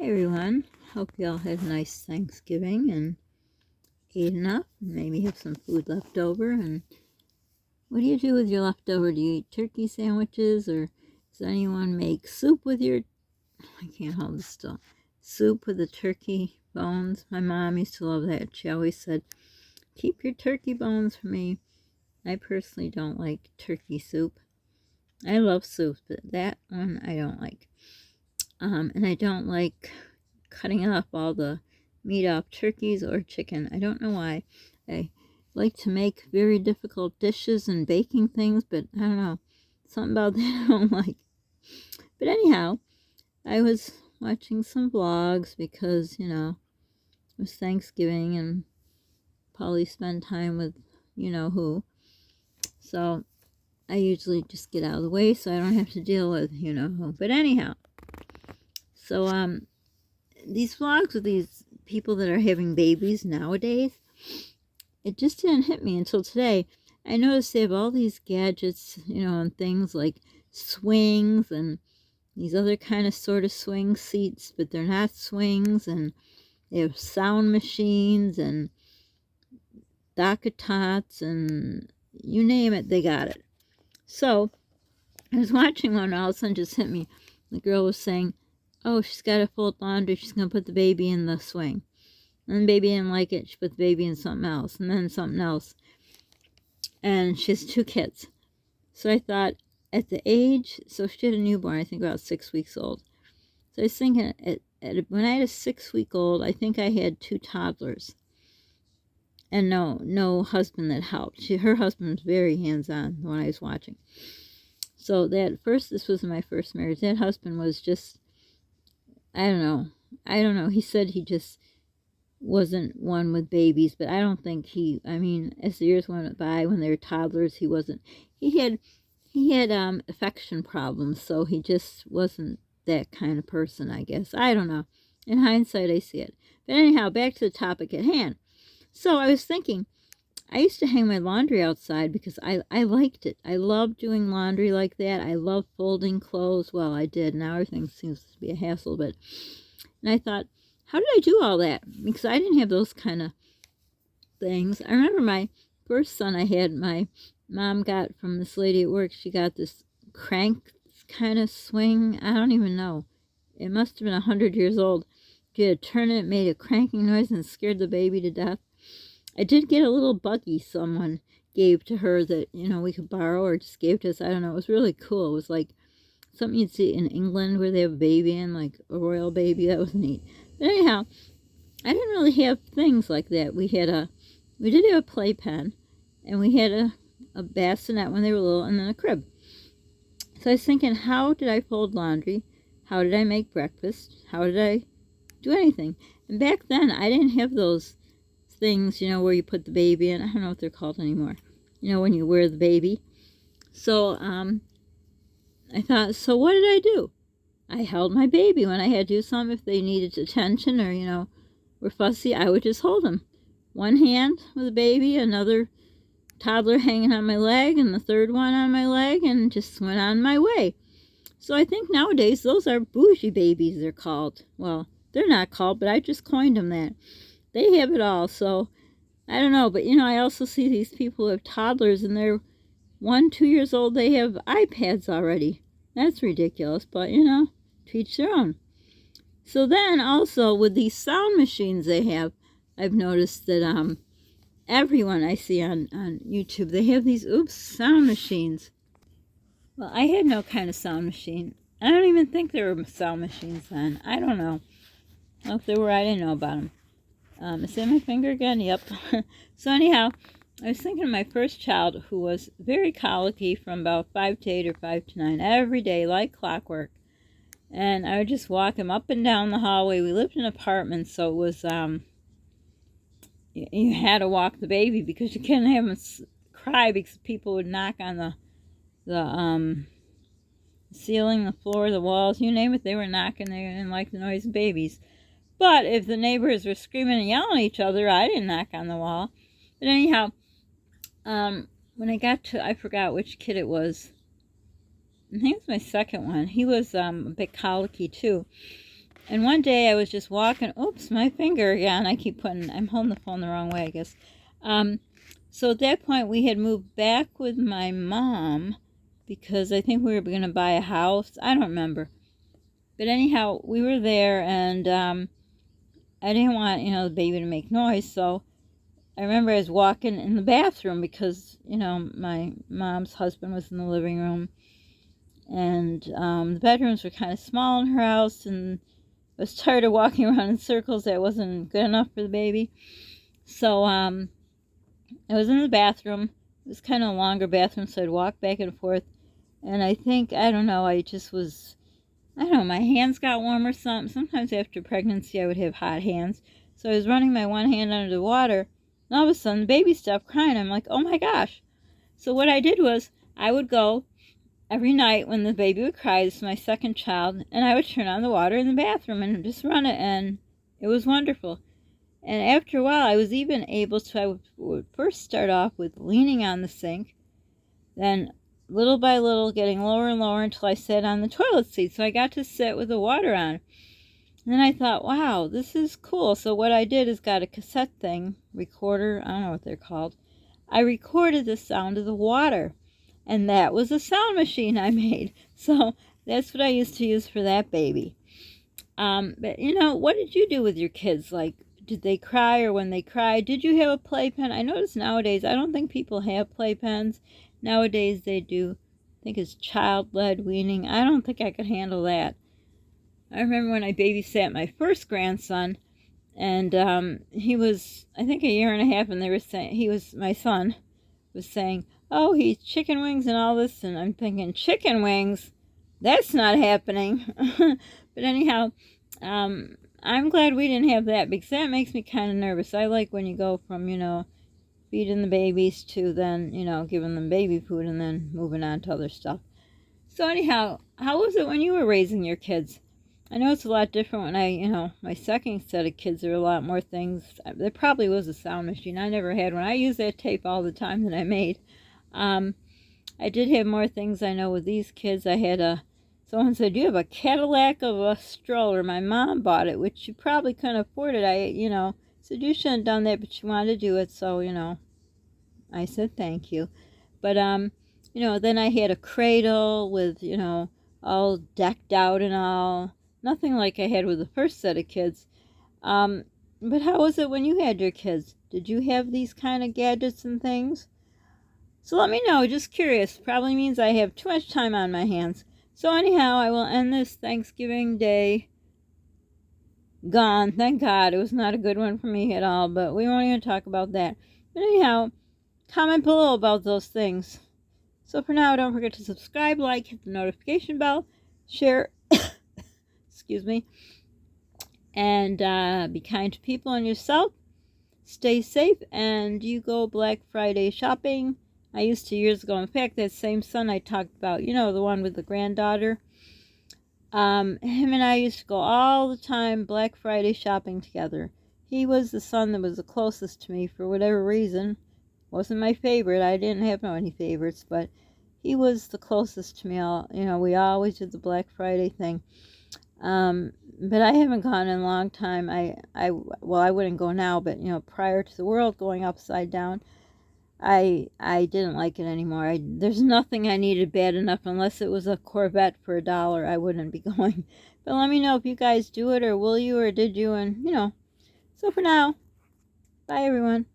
Hey everyone, hope you all had a nice Thanksgiving and ate enough, and maybe have some food left over. And what do you do with your leftover? Do you eat turkey sandwiches, or does anyone make soup with your, I can't hold this still, soup with the turkey bones? My mom used to love that. She always said, keep your turkey bones for me. I personally don't like turkey soup. I love soup, but that one I don't like. And I don't like cutting up all the meat off turkeys or chicken. I don't know why. I like to make very difficult dishes and baking things, but I don't know. Something about that I don't like. But anyhow, I was watching some vlogs because, it was Thanksgiving and Polly spent time with who. So I usually just get out of the way so I don't have to deal with who. But anyhow, so these vlogs with these people that are having babies nowadays, it just didn't hit me until today. I noticed they have all these gadgets, and things like swings and these other kind of sort of swing seats, but they're not swings, and they have sound machines and DockATots and you name it, they got it. So I was watching one, and all of a sudden just hit me. The girl was saying, oh, she's got to fold laundry, she's going to put the baby in the swing. And the baby didn't like it, she put the baby in something else, and then something else. And she has 2 kids. So I thought, at the age, so she had a newborn, I think about 6 weeks old. So I was thinking, when I had a 6-week-old, I think I had 2 toddlers. And no husband that helped. Her husband was very hands-on when I was watching. So this was my first marriage. That husband was just, I don't know. He said he just wasn't one with babies, but I don't think as the years went by, when they were toddlers, he had affection problems, so he just wasn't that kind of person, I guess. I don't know. In hindsight, I see it. But anyhow, back to the topic at hand. So I was thinking, I used to hang my laundry outside because I liked it. I loved doing laundry like that. I loved folding clothes. Well, I did. Now everything seems to be a hassle, but... And I thought, how did I do all that? Because I didn't have those kind of things. I remember my first son I had, my mom got from this lady at work. She got this crank kind of swing. I don't even know. It must have been 100 years old. She had to turn it, made a cranking noise, and scared the baby to death. I did get a little buggy someone gave to her that, we could borrow, or just gave to us. I don't know. It was really cool. It was like something you'd see in England where they have a baby in, like a royal baby. That was neat. But anyhow, I didn't really have things like that. We did have a playpen, and we had a bassinet when they were little, and then a crib. So I was thinking, how did I fold laundry? How did I make breakfast? How did I do anything? And back then, I didn't have those things, where you put the baby in. I don't know what they're called anymore. When you wear the baby. So, I thought, so what did I do? I held my baby when I had to do something. If they needed attention or, were fussy, I would just hold them. One hand with the baby, another toddler hanging on my leg, and the third one on my leg, and just went on my way. So I think nowadays those are bougie babies, they're called. Well, they're not called, but I just coined them that. They have it all, so I don't know. But, I also see these people who have toddlers, and they're 1, 2 years old, they have iPads already. That's ridiculous, but, to each their own. So then, also, with these sound machines they have, I've noticed that everyone I see on YouTube, they have these, sound machines. Well, I had no kind of sound machine. I don't even think there were sound machines then. I don't know. Well, if there were, I didn't know about them. Is that my finger again? Yep. So anyhow, I was thinking of my first child, who was very colicky from about 5 to 8 or 5 to 9 every day, like clockwork. And I would just walk him up and down the hallway. We lived in an apartment, so it was, you had to walk the baby because you couldn't have him cry because people would knock on the ceiling, the floor, the walls, you name it. They were knocking. They didn't like the noise of babies. But if the neighbors were screaming and yelling at each other, I didn't knock on the wall. But anyhow, when I got to, I forgot which kid it was. I think it was my second one. He was a bit colicky too. And one day I was just walking. Oops, my finger again. I'm holding the phone the wrong way, I guess. So at that point, we had moved back with my mom because I think we were going to buy a house. I don't remember. But anyhow, we were there, and I didn't want, the baby to make noise. So I remember I was walking in the bathroom because, my mom's husband was in the living room. And the bedrooms were kind of small in her house, and I was tired of walking around in circles. That wasn't good enough for the baby. So I was in the bathroom. It was kind of a longer bathroom, so I'd walk back and forth. And I think, I don't know, my hands got warm or something. Sometimes after pregnancy I would have hot hands. So I was running my one hand under the water, and all of a sudden the baby stopped crying. I'm like, oh my gosh. So what I did was I would go every night when the baby would cry, this is my second child, and I would turn on the water in the bathroom and just run it, and it was wonderful. And after a while, I was even able to, I would first start off with leaning on the sink, then little by little getting lower and lower until I sat on the toilet seat. So I got to sit with the water on. And then I thought, wow, this is cool. So what I did is got a cassette thing, recorder, I don't know what they're called. I recorded the sound of the water. And that was a sound machine I made. So that's what I used to use for that baby. But, what did you do with your kids? Like, did they cry, or when they cried, did you have a playpen? I notice nowadays, I don't think people have playpens. Nowadays they do. I think it's child-led weaning. I don't think I could handle that. I remember when I babysat my first grandson, and he was, I think, a year and a half, and they were saying, my son was saying, oh, he eats chicken wings and all this, and I'm thinking, chicken wings? That's not happening. But anyhow, I'm glad we didn't have that, because that makes me kind of nervous. I like when you go from, feeding the babies to then, giving them baby food and then moving on to other stuff. So anyhow, how was it when you were raising your kids? I know it's a lot different when my second set of kids, there are a lot more things. There probably was a sound machine. I never had one. I use that tape all the time that I made. I did have more things. I know with these kids, I had someone said, you have a Cadillac of a stroller. My mom bought it, which she probably couldn't afford it. I said, you shouldn't have done that, but she wanted to do it. So, I said, thank you. But, then I had a cradle with, all decked out and all. Nothing like I had with the first set of kids. But how was it when you had your kids? Did you have these kind of gadgets and things? So let me know, just curious. Probably means I have too much time on my hands. So anyhow, I will end this Thanksgiving Day gone. Thank God. It was not a good one for me at all, but we won't even talk about that. But anyhow, comment below about those things. So for now, don't forget to subscribe, like, hit the notification bell, share, excuse me, and be kind to people and yourself. Stay safe, and you go Black Friday shopping. I used to years ago. In fact, that same son I talked about, the one with the granddaughter, him and I used to go all the time Black Friday shopping together. He was the son that was the closest to me for whatever reason. Wasn't my favorite. I didn't have any favorites, but he was the closest to me. We always did the Black Friday thing. But I haven't gone in a long time. I wouldn't go now, but prior to the world going upside down, I didn't like it anymore. There's nothing I needed bad enough, unless it was a Corvette for $1, I wouldn't be going. But let me know if you guys do it, or will you, or did you, and so for now, bye everyone.